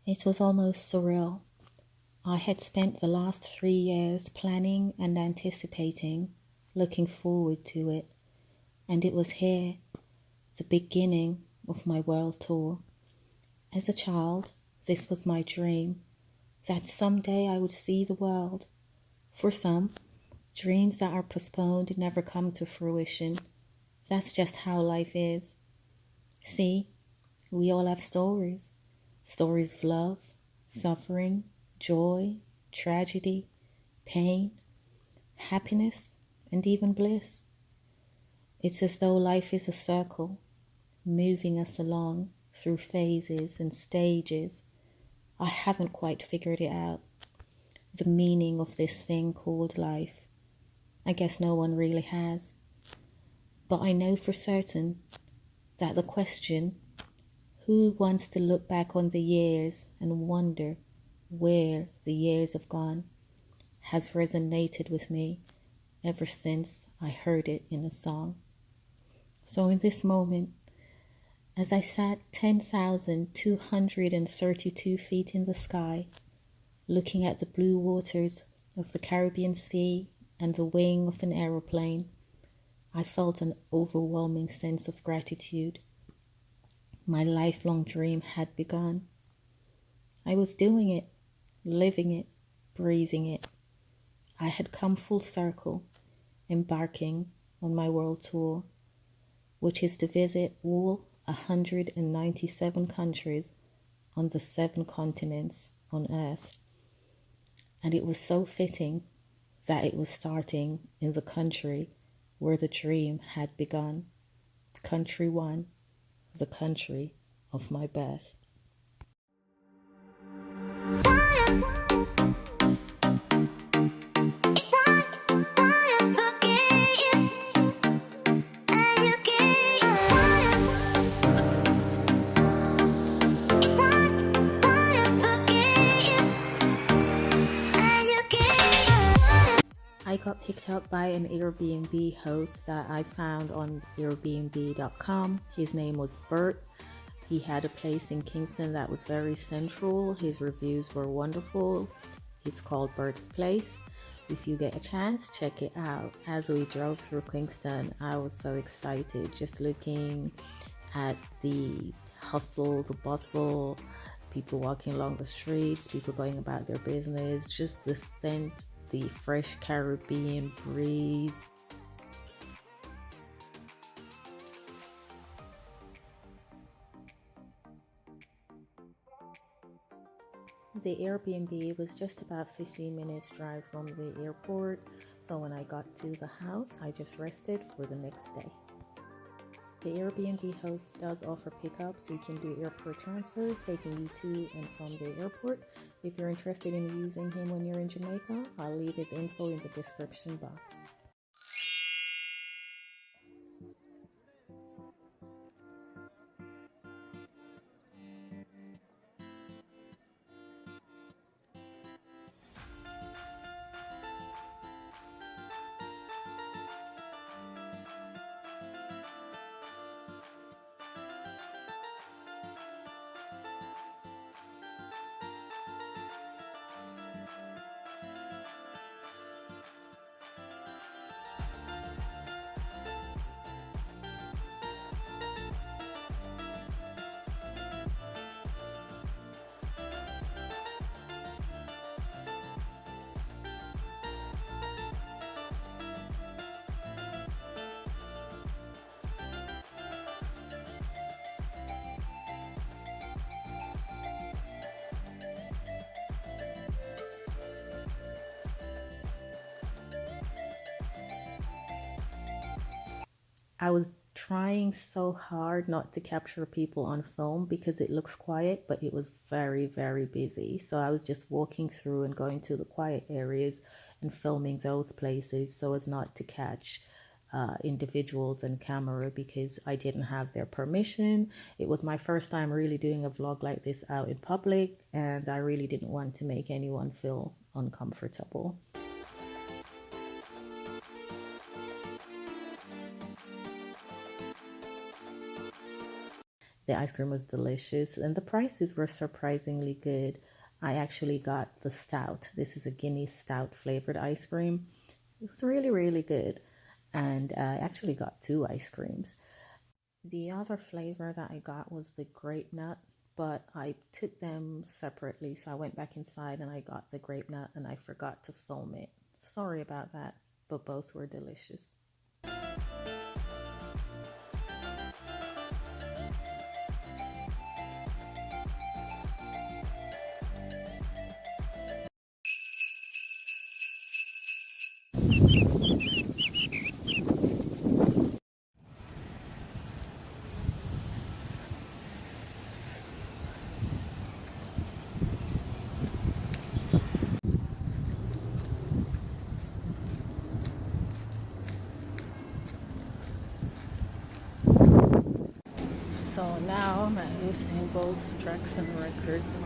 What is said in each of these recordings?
It was almost surreal. I had spent the last 3 years planning and anticipating, looking forward to it, and it was here, the beginning of my world tour. As a child, this was my dream, that someday I would see the world. For some, dreams that are postponed never come to fruition. That's just how life is. See, we all have stories. Stories of love, suffering, joy, tragedy, pain, happiness, and even bliss. It's as though life is a circle, moving us along through phases and stages. I haven't quite figured it out, the meaning of this thing called life. I guess no one really has. But I know for certain that the question, who wants to look back on the years and wonder where the years have gone, has resonated with me ever since I heard it in a song. So in this moment, as I sat 10,232 feet in the sky, looking at the blue waters of the Caribbean Sea and the wing of an aeroplane, I felt an overwhelming sense of gratitude. My lifelong dream had begun. I was doing it, living it, breathing it. I had come full circle, embarking on my world tour, which is to visit all 197 countries on the 7 continents on Earth. And it was so fitting that it was starting in the country where the dream had begun. Country 1, the country of my birth. I got picked up by an Airbnb host that I found on Airbnb.com. His name was Bert. He had a place in Kingston that was very central. His reviews were wonderful. It's called Bert's Place. If you get a chance, check it out. As we drove through Kingston, I was so excited just looking at the hustle, the bustle, people walking along the streets, people going about their business, just the scent, the fresh Caribbean breeze. The Airbnb was just about 15 minutes drive from the airport, so when I got to the house, I just rested for the next day. The Airbnb host does offer pickups. You can do airport transfers, taking you to and from the airport. If you're interested in using him when you're in Jamaica, I'll leave his info in the description box. I was trying so hard not to capture people on film because it looks quiet, but it was very, very busy. So I was just walking through and going to the quiet areas and filming those places so as not to catch individuals and camera because I didn't have their permission. It was my first time really doing a vlog like this out in public, and I really didn't want to make anyone feel uncomfortable. The ice cream was delicious and the prices were surprisingly good. I actually got the stout. This is a Guinness stout flavored ice cream. It was really, really good. And I actually got two ice creams. The other flavor that I got was the grape nut, but I took them separately. So I went back inside and I got the grape nut and I forgot to film it. Sorry about that, but both were delicious. So now I'm at Usain Bolt's Tracks and Records.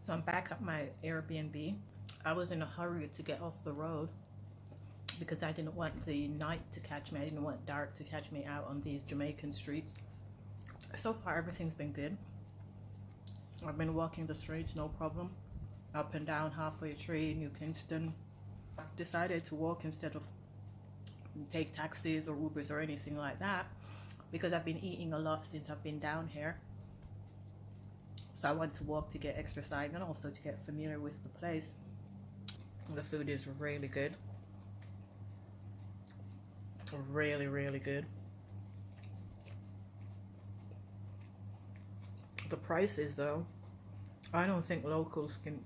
So I'm back at my Airbnb. I was in a hurry to get off the road because I didn't want the night to catch me. I didn't want dark to catch me out on these Jamaican streets. So far, everything's been good. I've been walking the streets, no problem. Up and down Halfway Tree, New Kingston. I've decided to walk instead of take taxis or Ubers or anything like that because I've been eating a lot since I've been down here. So I want to walk to get exercise and also to get familiar with the place. The food is really good. Really, really good. The prices though, I don't think locals can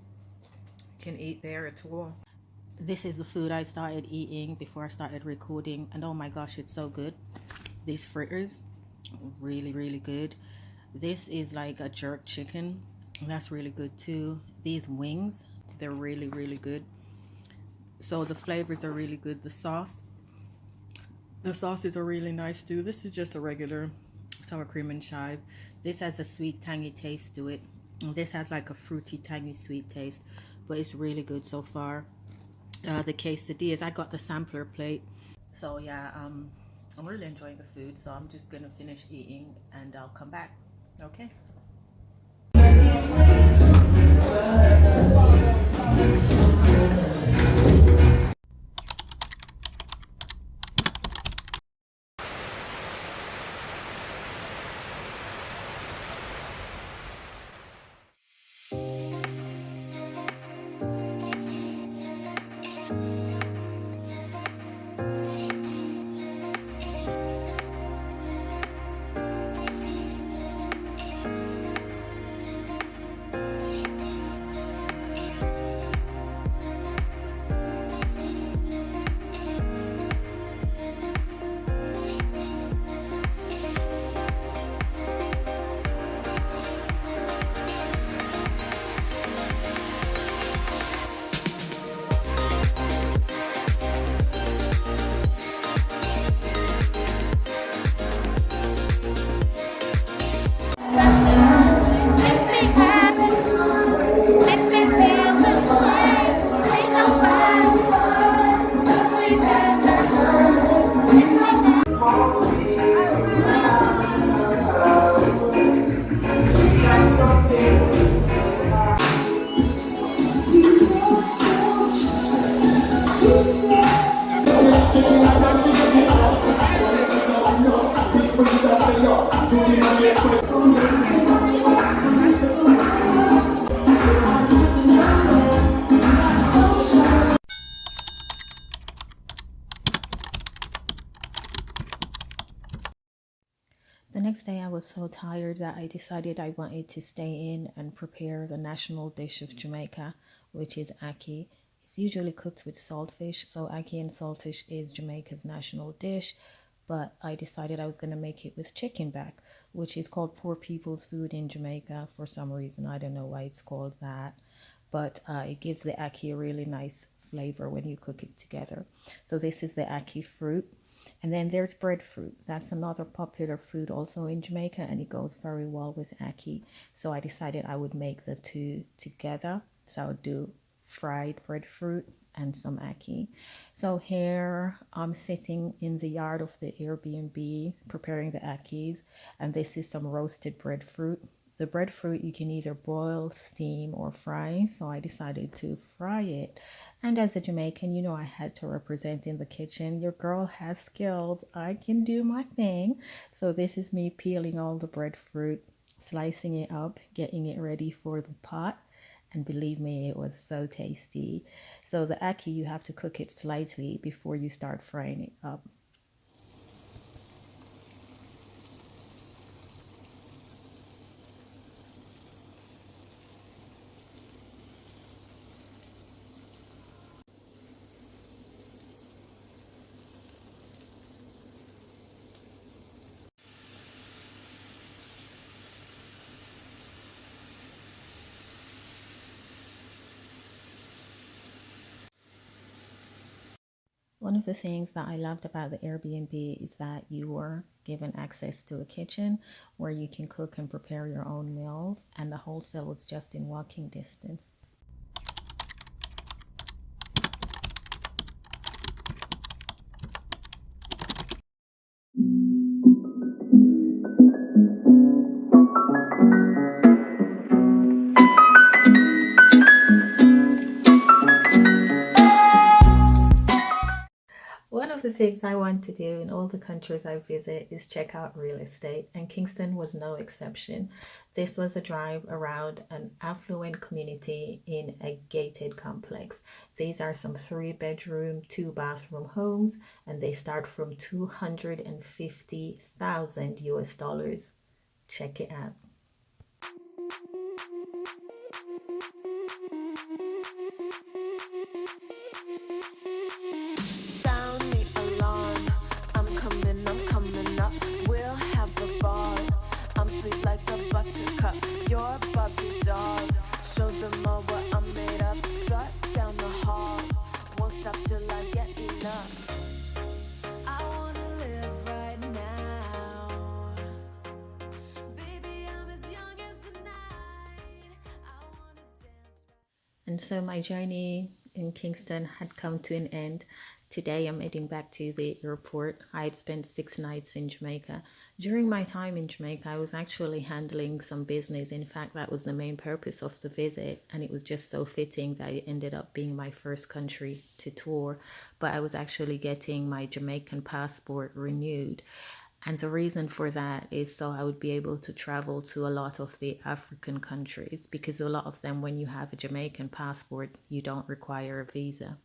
eat there at all. This is the food I started eating before I started recording, and oh my gosh, it's so good. These fritters, really, really good. This is like a jerk chicken. That's really good too. These wings, they're really, really good. So the flavors are really good. The sauces are really nice too. This is just a regular sour cream and chive. This has a sweet, tangy taste to it. This has like a fruity, tangy, sweet taste, but it's really good so far. The quesadillas, I got the sampler plate. So yeah, I'm really enjoying the food. So I'm just gonna finish eating and I'll come back. Okay. The next day, I was so tired that I decided I wanted to stay in and prepare the national dish of Jamaica, which is ackee. It's usually cooked with saltfish, so ackee and saltfish is Jamaica's national dish. But I decided I was going to make it with chicken back, which is called poor people's food in Jamaica for some reason. I don't know why it's called that, but it gives the ackee a really nice flavor when you cook it together. So this is the ackee fruit. And then there's breadfruit. That's another popular food also in Jamaica, and it goes very well with ackee. So I decided I would make the two together. So I would do fried breadfruit and some ackee. So here I'm sitting in the yard of the Airbnb preparing the ackees, and this is some roasted breadfruit. The breadfruit you can either boil, steam, or fry, so I decided to fry it. And as a Jamaican, you know, I had to represent in the kitchen. Your girl has skills. I can do my thing. So this is me peeling all the breadfruit, slicing it up, getting it ready for the pot. And believe me, it was so tasty. So the ackee, you have to cook it slightly before you start frying it up. One of the things that I loved about the Airbnb is that you were given access to a kitchen where you can cook and prepare your own meals, and the wholesale was just in walking distance. One of the things I want to do in all the countries I visit is check out real estate, and Kingston was no exception. This was a drive around an affluent community in a gated complex. These are some 3-bedroom, 2-bathroom homes, and they start from 250,000 US dollars. Check it out. Sound the alarm. I'm coming up. We'll have a ball. I'm sweet like a buttercup. You're Bobby doll. Show them all what I'm made of. Strut down the hall. Won't stop till I get enough. I wanna live right now. Baby, I'm as young as the night. I wanna dance. And so my journey in Kingston had come to an end. Today I'm heading back to the airport. I had spent 6 nights in Jamaica. During my time in Jamaica, I was actually handling some business. In fact, that was the main purpose of the visit, and it was just so fitting that it ended up being my first country to tour. But I was actually getting my Jamaican passport renewed. And the reason for that is so I would be able to travel to a lot of the African countries, because a lot of them, when you have a Jamaican passport, you don't require a visa.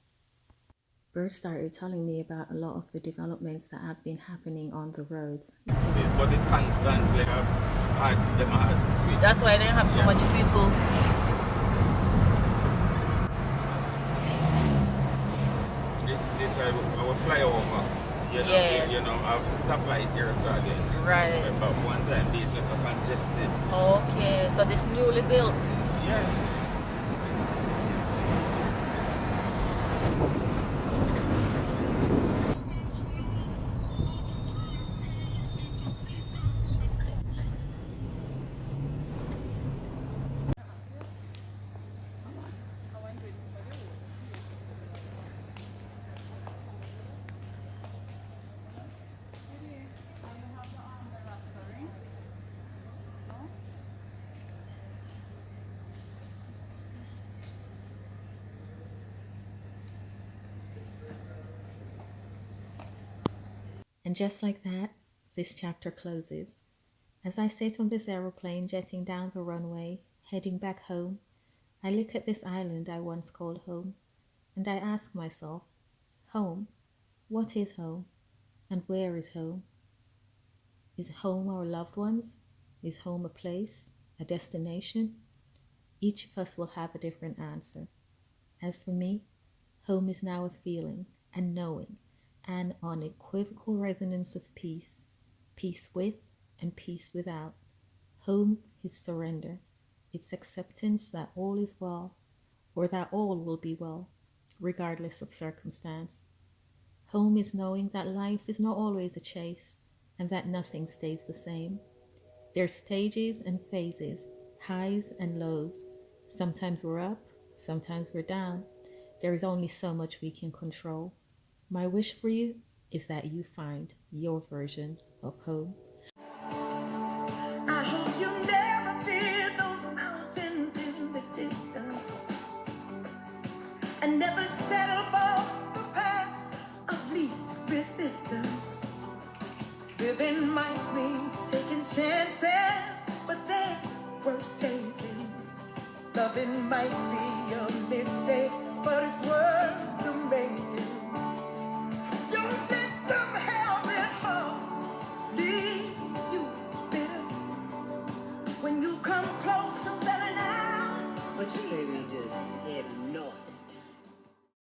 Bert started telling me about a lot of the developments that have been happening on the roads. But it constantly had them had. That's why they have so much people. This our flyover. Yes. You know, I've stoplight here so again. Right. But one time this was so congested. Okay, so this newly built. Yeah. And just like that, this chapter closes. As I sit on this aeroplane jetting down the runway, heading back home, I look at this island I once called home, and I ask myself, home? What is home? And where is home? Is home our loved ones? Is home a place, a destination? Each of us will have a different answer. As for me, home is now a feeling, a knowing, an unequivocal resonance of peace, peace with and peace without. Home is surrender. It's acceptance that all is well, or that all will be well, regardless of circumstance. Home is knowing that life is not always a chase, and that nothing stays the same. There's stages and phases, highs and lows. Sometimes we're up, sometimes we're down. There is only so much we can control. My wish for you is that you find your version of home. I hope you never fear those mountains in the distance, and never settle for the path of least resistance. Living might mean taking chances, but they're worth taking. Loving might be a mistake, but it's worth the making. Don't let some helping heart leave you bitter when you come close to selling out. What you say we just